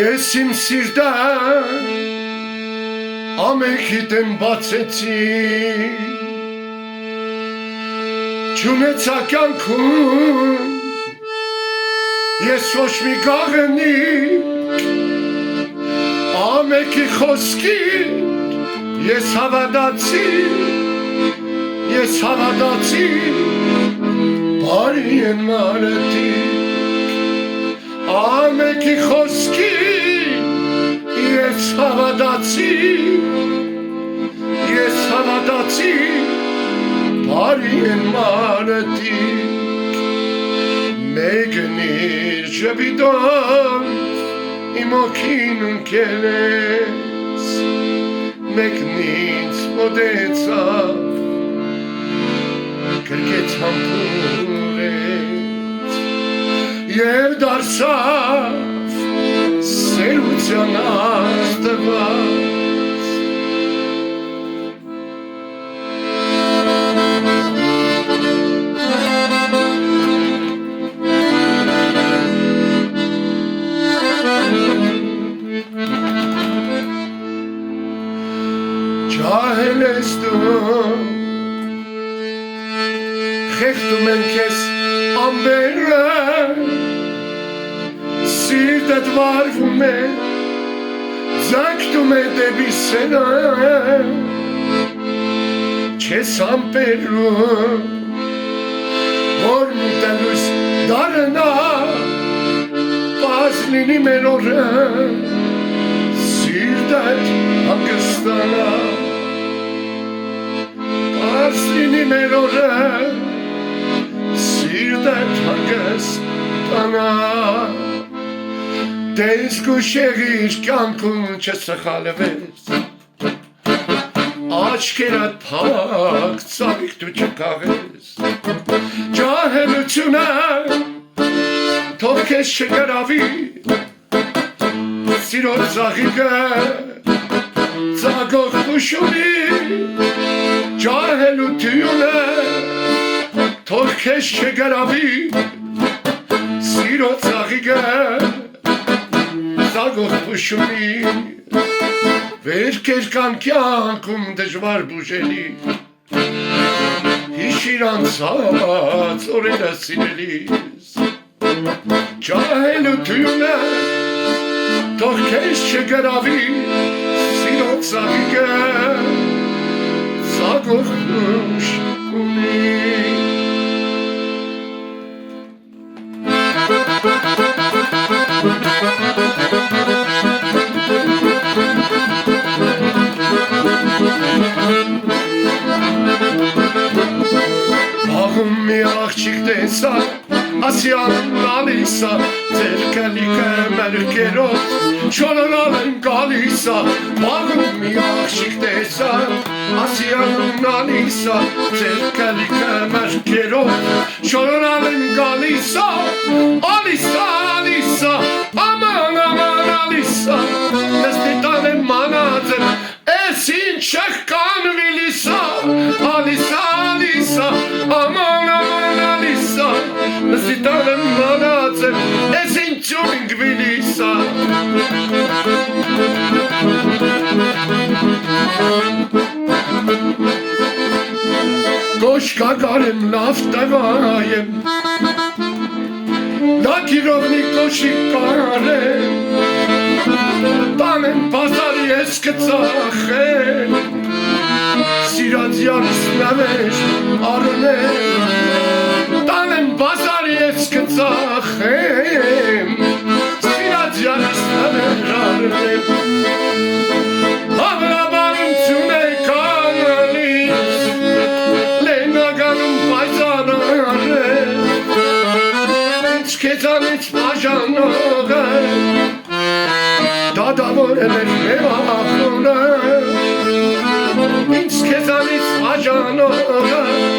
Ես իմ սիրտը ամենքիդ եմ բացեցի Չունեցա կյանքում ես ոչ մի գաղտնի ամենքի խոսքին ես հավատացի բարի են մարդիկ ամենքի խոսքին ես հավատացի բարի են մարդիկ մեկնիր ժպիտով իմ օքին ընկերես մեկնից մոտեցավ կրկեց համբուրեց և դարձավ սերության աստված Ջահել ես դու խեղդում են քեզ ամբերը սիրտդ վարվում է ձգտում է դեպի սենը չես ամպերում որ մուտելուս դարնա պազ լինի մեր օրը սիրտդ հանգստանա Ասլինի մեր օրը սիրտդ հանգստանա Դես գուշեղիր կյանքում չսխալվես Աչքերդ փակ ծաղիկ դու չկաղես Ջահելությունը թող քեզ չգրավի Սիրո ծաղիկը ծագող խուշունի Ջահելությունը թող քեզ չգրավի Սիրո ծաղիկը ծագող խուշունի Վեր կերկան կյանքում դժվար բուժելի Հիշիր անցած օրերը սիրելիս Ջահելությունը թող քեզ չգրավի Սիրո ծաղիկը ծագող խուշունի Աղում մի աղջիկ տեսա ասյանն ալիսա ձեր կլիկը մերկերով շորոնալ են գալիսա Աղում մի աղջիկ տեսա ասյանն ալիսա ձեր կլիկը մերկերով շորոնալ են գալիսա Ալիսա աման ալիսա նստիտան եմ մանածել Ես ինչ եք կանվիլիսա Ալիսա Aman Alisa Nasitan manatse Esin çubing vilisa Koş kakarım laftavayım Na kirovnik koşikarem Tanem pazari eskıtsahem Սիրածյանս նավեր արնեմ Տանեմ բազարի ես կծախեմ Սիրածյանս նավեր արնեմ Հավրաբանություն է կանալիս Լենագանում պայծանարել Ինձ կեզանից բաժանող է Դադավորել էր մեր ախորը Ինձ կեզանից բաժանող է